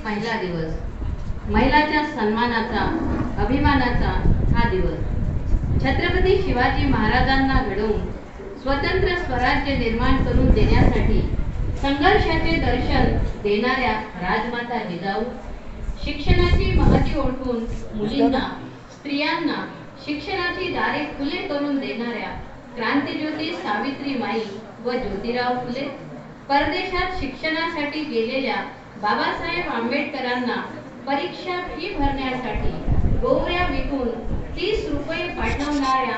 पहिला दिवस, महिलाच्या सन्मानाचा, अभिमानाचा हा दिवस. छत्रपती शिवाजी महाराजांना घडवून स्वतंत्र स्वराज्य निर्माण करून देण्यासाठी संघर्षाचे दर्शन देणाऱ्या राजमाता जिजाऊ, शिक्षणाची महती ओळखून मुलींना, स्त्रियांना शिक्षणाची दारे खुले करून देणाऱ्या क्रांतिज्योती सावित्रीमाई व ज्योतिराव फुले, परदेशात शिक्षणासाठी गेलेल्या बाबासाहेब आंबेडकरांना परीक्षा फी भरण्यासाठी गोवऱ्या विकून 30 रुपये पाठवणाऱ्या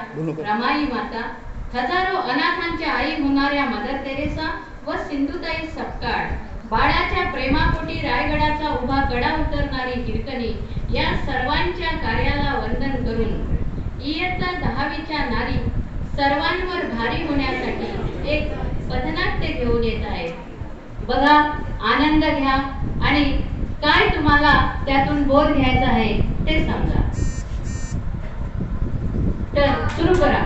रमाई माता, हजारो अनाथांच्या आई होणाऱ्या मदर तेरेसा व सिंधुताई सपकाळ, बाळाच्या प्रेमापोटी रायगडाचा उभा कडा उतरणारी हिरकणी, या सर्वांच्या कार्याला वंदन करून इयत्ता 10वीच्या नारी सर्वांवर भारी होण्यासाठी एक पथनाट्य घेऊन येत आहेत. बघा, आनंद घ्या आणि काय तुम्हाला त्यातून बोध घ्यायचा आहे ते सांगा. तर सुरू करा.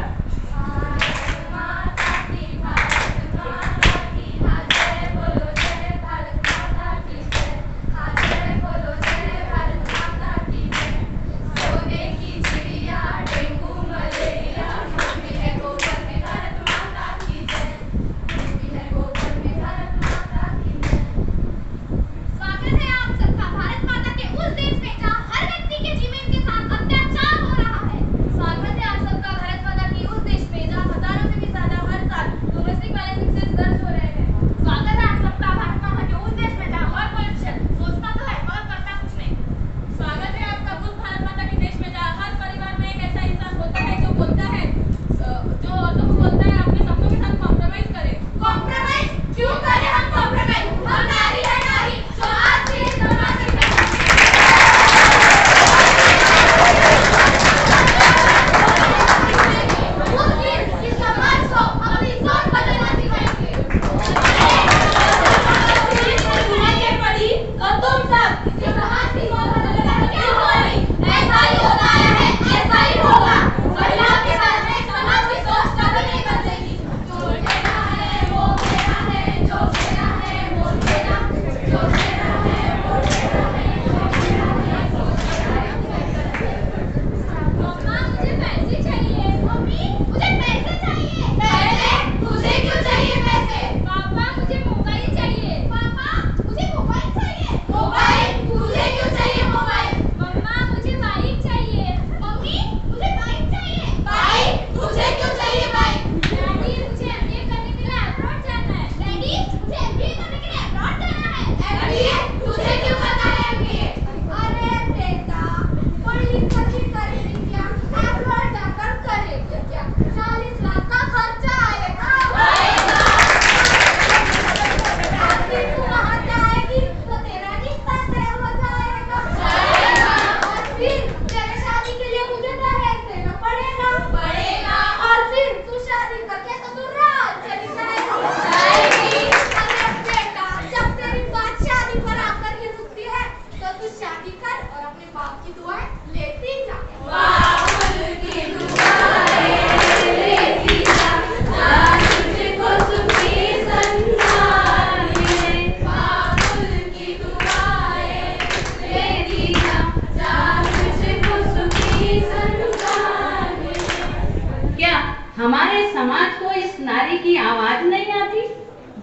हमारे समाज को इस नारी की आवाज नहीं आती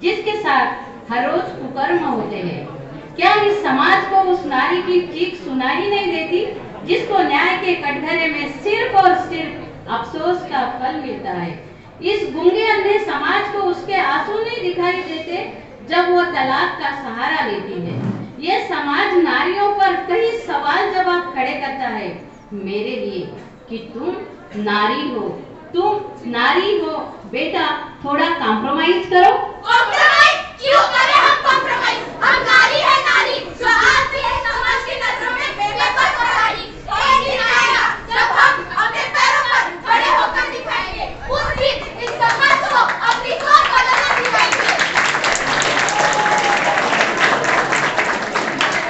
जिसके साथ हर रोज कुकर्म होते हैं? क्या इस समाज को उस नारी की चीख सुनाई नहीं देती जिसको न्याय के कटघरे में सिर्फ और सिर्फ अफसोस का फल मिलता है? इस गूंगे अंधे समाज को उसके आंसू नहीं दिखाई देते जब वो तलाक का सहारा लेती है। ये समाज नारियों पर कई सवाल जवाब खड़े करता है मेरे लिए कि तुम नारी हो, तुम नारी हो बेटा, थोड़ा कॉम्प्रोमाइज करो। कॉम्प्रोमाइज क्यों करें हम? कॉम्प्रोमाइज हम नारी है, नारी जो आज भी है समाज की नजरों में बेबस और हारी। एक दिन आएगा जब हम अपने पैरों पर खड़े होकर दिखाएंगे, उस दिन इस समाज को अपनी सोच बदलना सिखाएंगे।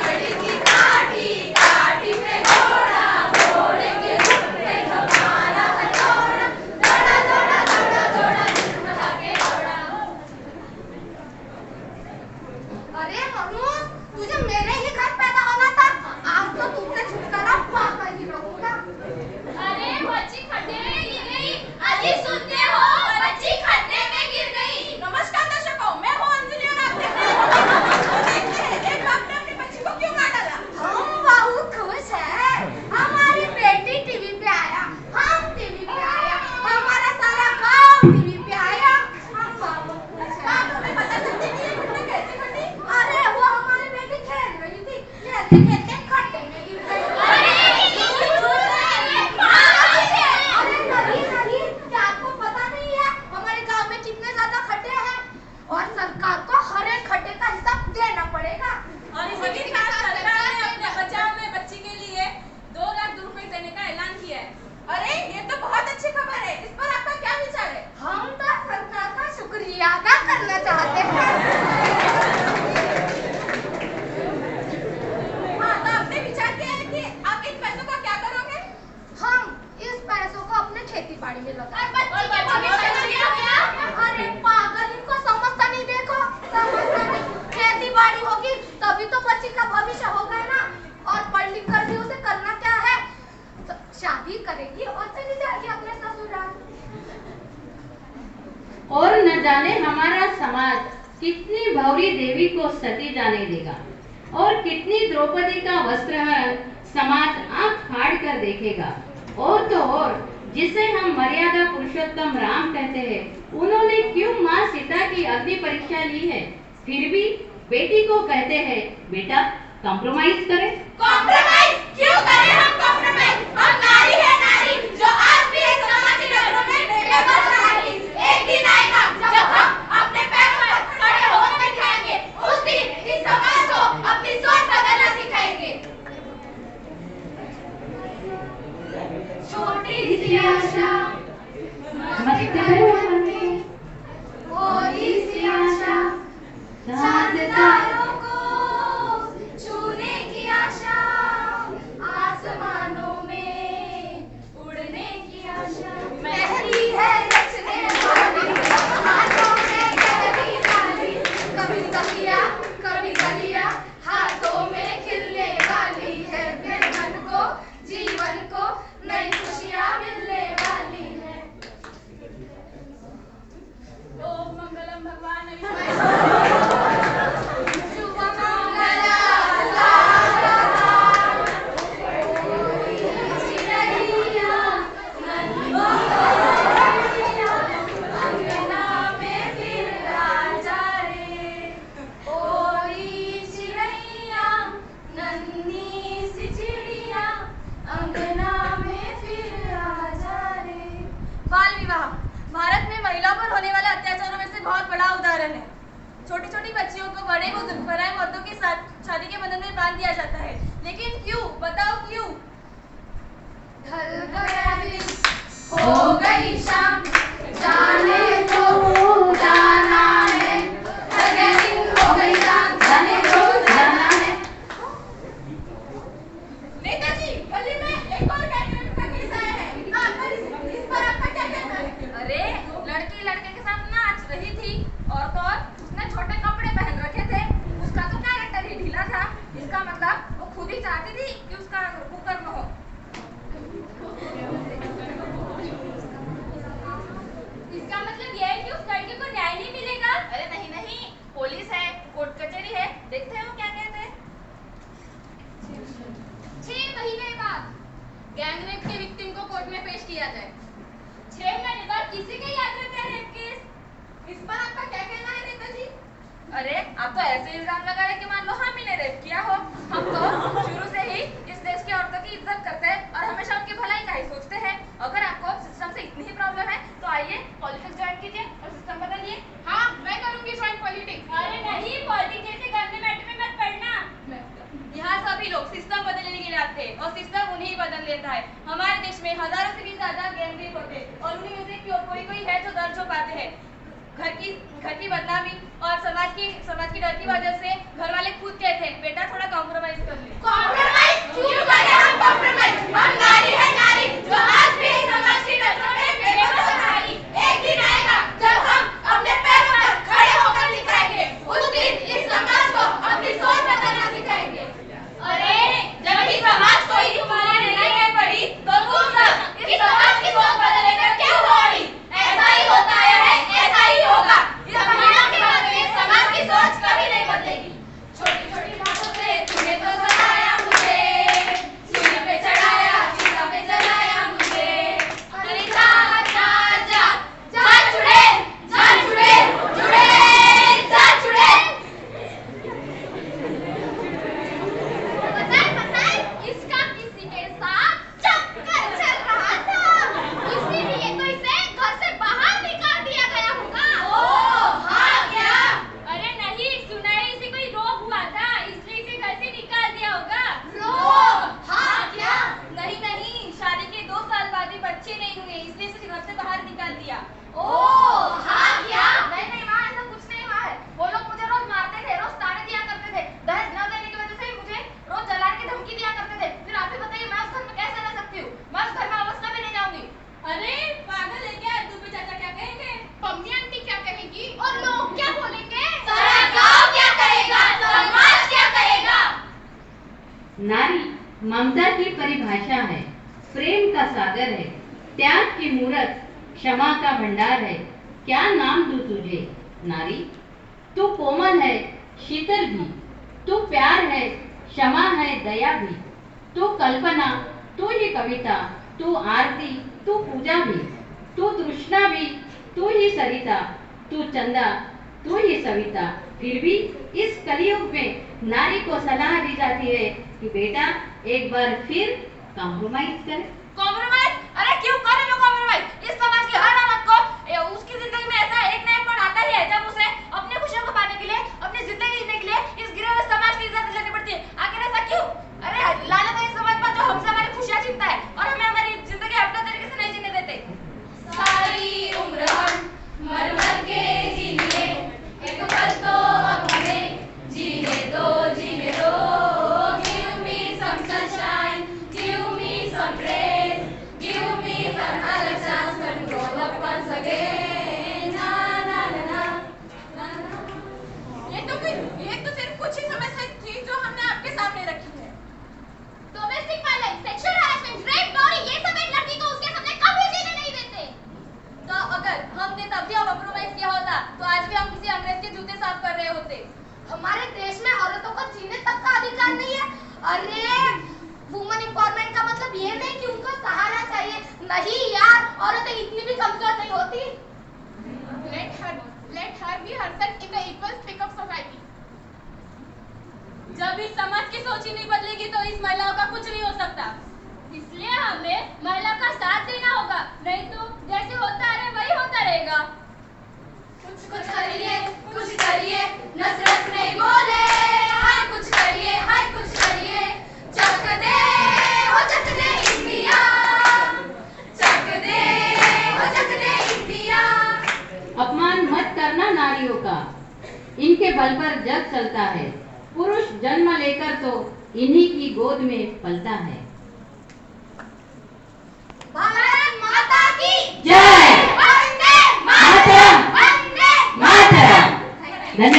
बड़ी सी काठी काठी पे घोड़ा, घोड़े के मुख पे हमारा हथौड़ा, दौड़ा दौड़ा दौड़ा दौड़ा जिस्म लगा के दौड़ा। अरे मनु खेलते खेलते खड्डे में गिर गई। अरे नहीं, क्या आपको पता नहीं है हमारे गांव में कितने ज्यादा खड्डे हैं और सरकार को हर एक खड्डे का हिसाब देना पड़ेगा। और इसी के साथ सरकार ने अपने बचाव में बच्ची के लिए 2 लाख रुपए देने का ऐलान किया है। अरे ये तो बहुत अच्छी खबर है, इस पर आपका क्या विचार है? हम तो सरकार का शुक्रिया अदा करना चाहते हैं। हाँ, तो आपने विचार किया है कि आप इन पैसों का क्या करोगे? हम इस पैसों को अपने खेती बाड़ी में लगाएंगे। अरे पागल, इनको समझता नहीं, देखो समझता नहीं। खेती बाड़ी होगी तभी तो बच्ची का भविष्य होगा ना। और पढ़ लिख कर भी उसे करना क्या है, शादी करेगी और चली जाएगी अपने ससुराल। और न जाने हमारा समाज कितनी भौरी देवी को सती जाने देगा और कितनी द्रौपदी का वस्त्रहरण समाज आंख फाड़ कर देखेगा। और तो और जिसे हम मर्यादा पुरुषोत्तम राम कहते हैं, उन्होंने क्यों माँ सीता की अग्नि परीक्षा ली है, फिर भी बेटी को कहते हैं बेटा कॉम्प्रोमाइज करें। कॉम्प्रोमाइज क्यों करें हम कॉम्प्रोमाइज? हम नारी है नारी, जो आज भी एक समाज की नजरों में बेबस रहेगी। एक दिन आएगा जब हम अपने पैरों पर खड़े होकर दिखाएंगे। उस दिन इस समाज को अपनी सोच बदलना सिखाएंगे। छोटी सी आशा मत करो हमें, थोड़ी सी आशा, चांद तारों को छूने की आशा, आसमानों में उड़ने की आशा। पहली है रचने वाली, हाथों में गहरी डाली, कभी तकिया कभी तकिया, हाथों में खिलने वाली है। फिर मन को जीवन को नई खुशियाँ मिलने वाली है। ओम मंगलम भगवान बाल विवाह भारत में महिलाओं पर होने वाले अत्याचारों में से बहुत बड़ा उदाहरण है। छोटी छोटी बच्चियों को बड़े बुजुर्ग पराए मर्दों के साथ शादी के बंधन में बांध दिया जाता है। लेकिन क्यों, बताओ क्यों? ढल गया दिन, हो गई शाम, जाने दो जाना है। ढल गया दिन, हो गई शाम, जाने दो जाना है। नेताजी, गली में एक और कैंडिडेट का केस आया है। इस पर आपका क्या कहना है? अरे लड़की लड़के के साथ नाच रही थी और तो और उसने छोटे कपड़े पहन रखे थे। उसका तो कैरेक्टर ही ढीला था। इसका मतलब वो खुद ही चाहती थी कि उसका कुकर्म हो। इसका मतलब यह है कि उस लड़के को न्याय नहीं मिलेगा? अरे नहीं नहीं, पुलिस है, कोर्ट कचहरी है, देखते हैं वो क्या कहते हैं। 6 महीने बाद गैंगरेप के विक्टिम को कोर्ट में पेश किया जाए। 6 महीने बाद किसी के याद रहता है रेप केस? इस पर आपका क्या कहना है नेताजी? अरे आप तो ऐसे इल्जाम लगा रहे कि मान लो हम ही ने रेप किया हो। हम तो शुरू से ही इस देश की औरतों की इज्जत करते हैं और हमेशा उनकी भलाई का ही सोचते हैं। अगर आपको सिस्टम से इतनी ही प्रॉब्लम है तो आइए पॉलिटिक्स ज्वाइन कीजिए और सिस्टम बदलिए। हाँ, मैं करूंगी ज्वाइन पॉलिटिक्स। अरे नहीं, पॉलिटिक्स जैसे गंदे मैटर में मत पढ़ना। यहाँ सभी लोग सिस्टम बदलने के लिए आते हैं और सिस्टम उन्हीं बदल लेता है। हमारे देश में हजारों से भी ज्यादा गैंगरेप होते हैं और उन्हीं में से कोई है जो दर्ज हो पाते हैं। घर की बदनामी और समाज की डर की वजह से घर वाले खुद कहते हैं बेटा थोड़ा कॉम्प्रोमाइज कर ले। कॉम्प्रोमाइज क्यों करें हम कॉम्प्रोमाइज? हम नारी है नारी, जो आज भी समाज की नजरों में बेबस रहेगी। एक दिन आएगा जब हम अपने पैरों पर खड़े होकर दिखाएंगे। उस दिन इस समाज को अपनी सोच बदलना सिखाएंगे। अरे जब इस समाज को ही तुम्हारी निर्णय पड़ी तो तुम सब इस समाज की सोच बदलने में क्यों दौड़ी? ऐसा ही होता है, ऐसा ही होगा। इस महिला के बारे में समाज की सोच कभी नहीं बदलेगी। छोटी छोटी बातों से नारी ममता की परिभाषा है, प्रेम का सागर है, त्याग की मूरत, क्षमा का भंडार है। क्या नाम दूं तुझे नारी? तू कोमल है, शीतल भी, तू प्यार है, क्षमा है, दया भी, तू कल्पना, तू ही कविता, तू आरती, तू पूजा भी, तू तृष्णा भी, तू ही सरिता, तू चंदा, तू ही सविता। फिर भी इस कलयुग में नारी को सलाह दी जाती है कि बेटा एक बार फिर कॉम्प्रोमाइज कर। कॉम्प्रोमाइज? अरे क्यों करे लो कॉम्प्रोमाइज? इस समाज की हर औरत को उसकी जिंदगी में ऐसा एक ना एक पल आता ही है जब उसे अपनी खुशियों को पाने के लिए, अपनी जिंदगी जीने के लिए इस गिरे हुए समाज की इज्जत लेनी पड़ती है। आखिर ऐसा क्यों? अरे लानत है इस समाज पर जो हमसे हमारी खुशियां छीनता है और हमें हमारी जिंदगी अपने तरीके से नहीं जीने देते। सारी उम्र हम मर मर के जीने, एक पल तो अब हमें जीने दो, जीने दो। Give me some sunshine, give me some rays, give me another chance to grow up once again. Na na na na na na. ये तो सिर्फ कुछ ही समस्या थी जो हमने आपके सामने रखी है। Domestic violence, sexual harassment, rape, चोरी, ये सब एक लड़की को उसके सामने कभी जीने नहीं देते। तो अगर हमने तब भी कॉम्प्रोमाइज किया होता तो आज भी हम किसी अंग्रेज के जूते साफ कर रहे होते। हमारे देश में औरतों को जीने तक का अधिकार नहीं है। अरे वुमेन एम्पावरमेंट का मतलब ये नहीं कि उनको सहारा चाहिए। नहीं यार, औरतें इतनी भी कमजोर नहीं होती। Let her be herself in the equal speak of society. जब इस समाज की सोच ही नहीं बदलेगी तो इस महिलाओं का कुछ नहीं हो सकता। इसलिए हमें महिला का साथ देना होगा, नहीं तो जैसे होता रहे वही होता रहेगा। कुछ करिए, कुछ करिए, नफरत नहीं बोले। हाय कुछ करिए, हाय कुछ करिए। चक दे हो चक दे इंडिया, चक दे हो चक दे इंडिया। अपमान मत करना नारियों का, इनके बल पर जग चलता है। पुरुष जन्म लेकर तो इन्हीं की गोद में पलता है। भारत माता की जय। वंदे मातरम। वंदे मातरम। धन्यवाद।